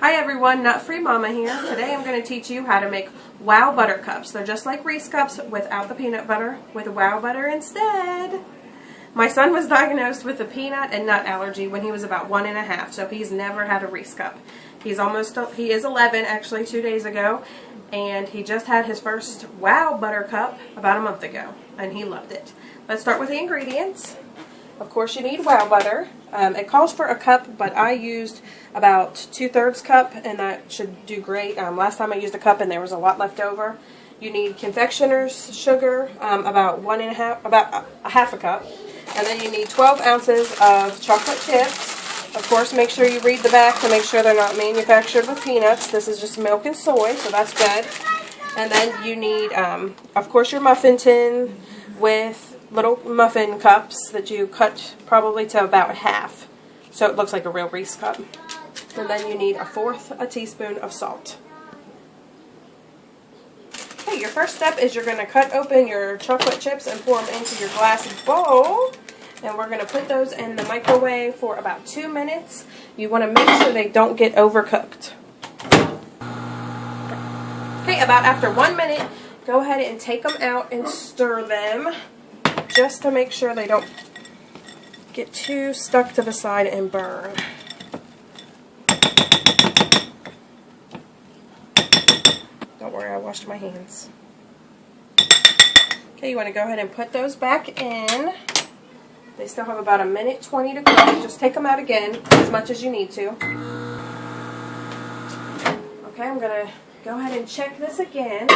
Hi everyone, Nut Free Mama here. Today I'm going to teach you how to make Wow Butter Cups. They're just like Reese Cups without the peanut butter, with Wow Butter instead. My son was diagnosed with a peanut and nut allergy when he was about 1.5, so he's never had a Reese Cup. He is 11 actually 2 days ago, and he just had his first Wow Butter Cup about a month ago, and he loved it. Let's start with the ingredients. Of course you need Wow Butter. It calls for a cup, but I used about 2/3 cup, and that should do great. Last time I used a cup and there was a lot left over. You need confectioner's sugar, about a half a cup. And then you need 12 ounces of chocolate chips. Of course, make sure you read the back to make sure they're not manufactured with peanuts. This is just milk and soy, so that's good. And then you need, of course, your muffin tin with little muffin cups that you cut probably to about half, so it looks like a real Reese cup. And then you need 1/4 teaspoon of salt. Okay, your first step is you're going to cut open your chocolate chips and pour them into your glass bowl. And we're going to put those in the microwave for about 2 minutes. You want to make sure they don't get overcooked. Okay, about after 1 minute, go ahead and take them out and stir them, just to make sure they don't get too stuck to the side and burn. Don't worry, I washed my hands. Okay, you want to go ahead and put those back in. They still have about 1:20 to cook. Just take them out again as much as you need to. Okay, I'm going to go ahead and check this again.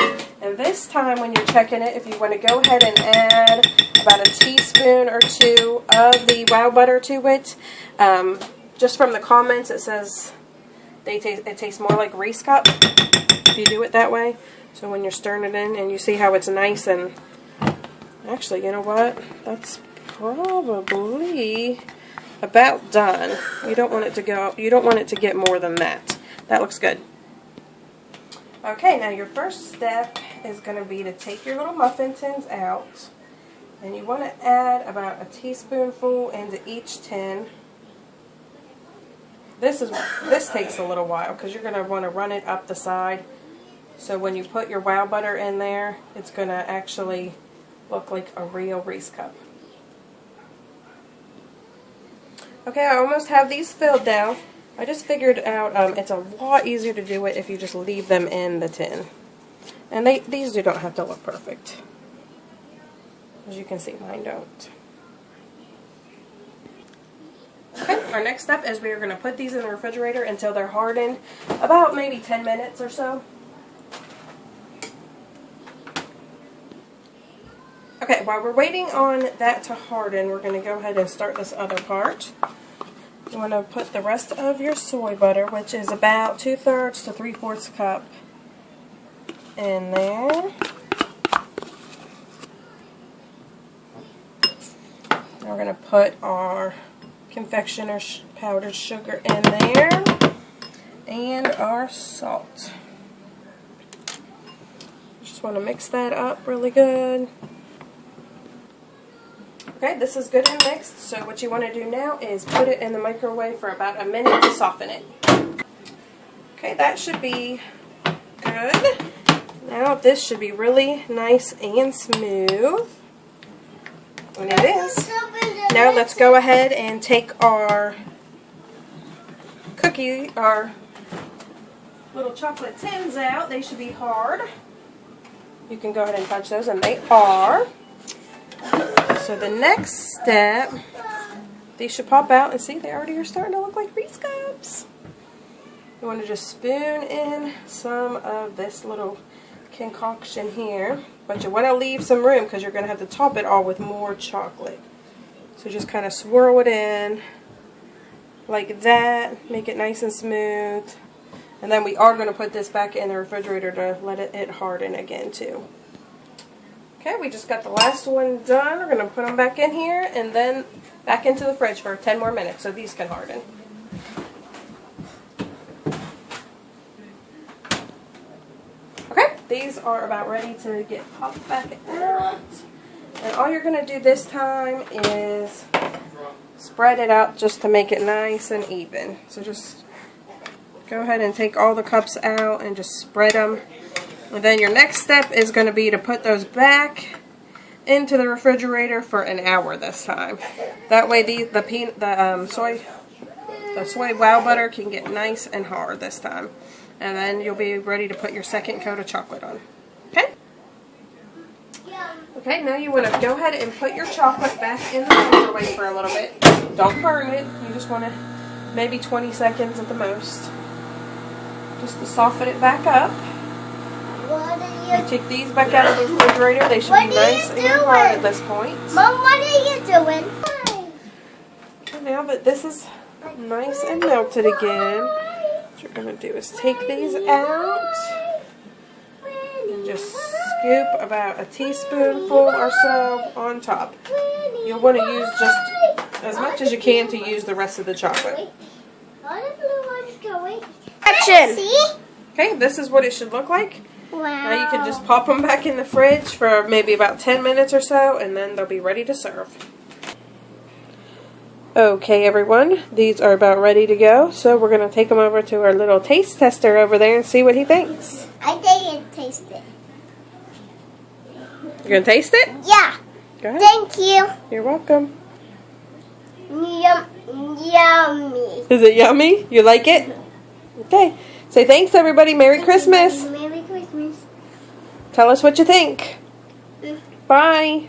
And this time when you're checking it, if you want to go ahead and add about a teaspoon or two of the Wow Butter to it. Just from the comments it says it tastes more like Reese Cup if you do it that way. So when you're stirring it in and you see how it's nice, and actually, you know what? That's probably about done. You don't want it to get more than that. That looks good. Okay, now your first step is going to be to take your little muffin tins out, and you want to add about a teaspoonful into each tin. This takes a little while because you're going to want to run it up the side. So when you put your Wow Butter in there, it's going to actually look like a real Reese Cup. Okay, I almost have these filled now. I just figured out it's a lot easier to do it if you just leave them in the tin. And these don't have to look perfect. As you can see, mine don't. Okay, our next step is we are going to put these in the refrigerator until they're hardened, about maybe 10 minutes or so. Okay, while we're waiting on that to harden, we're going to go ahead and start this other part. You want to put the rest of your soy butter, which is about 2/3 to 3/4 cup, in there. We're going to put our confectioner's powdered sugar in there, and our salt. Just want to mix that up really good. Okay, this is good and mixed, so what you want to do now is put it in the microwave for about a minute to soften it. Okay, that should be good. Now this should be really nice and smooth. And it is. Now let's go ahead and take our little chocolate tins out. They should be hard. You can go ahead and touch those, and they are. So the next step, these should pop out, and see, they already are starting to look like Reese Cups. You want to just spoon in some of this little concoction here, but you want to leave some room because you're going to have to top it all with more chocolate. So just kind of swirl it in like that, make it nice and smooth, and then we are going to put this back in the refrigerator to let it harden again too. Okay, we just got the last one done. We're going to put them back in here and then back into the fridge for 10 more minutes so these can harden. Okay, these are about ready to get popped back out. And all you're going to do this time is spread it out just to make it nice and even. So just go ahead and take all the cups out and just spread them. And then your next step is going to be to put those back into the refrigerator for an hour this time. That way the soy wow butter can get nice and hard this time. And then you'll be ready to put your second coat of chocolate on. Okay? Okay, now you want to go ahead and put your chocolate back in the microwave for a little bit. Don't burn it. You just want to, maybe 20 seconds at the most. Just to soften it back up. You take these back out of the refrigerator. They should be nice and hard at this point. Mom, what are you doing? Now that this is nice and melted again, what you're going to do is take these out and just scoop about a teaspoonful or so on top. You'll want to use just as much as you can to use the rest of the chocolate. Action! Okay, this is what it should look like. Wow. Now you can just pop them back in the fridge for maybe about 10 minutes or so, and then they'll be ready to serve. Okay, everyone, these are about ready to go, so we're going to take them over to our little taste tester over there and see what he thinks. I didn't taste it. You're going to taste it? Yeah. Go ahead. Thank you. You're welcome. Yummy. Is it yummy? You like it? Okay. Say thanks, everybody. Merry Christmas. Merry Christmas. Tell us what you think. Bye.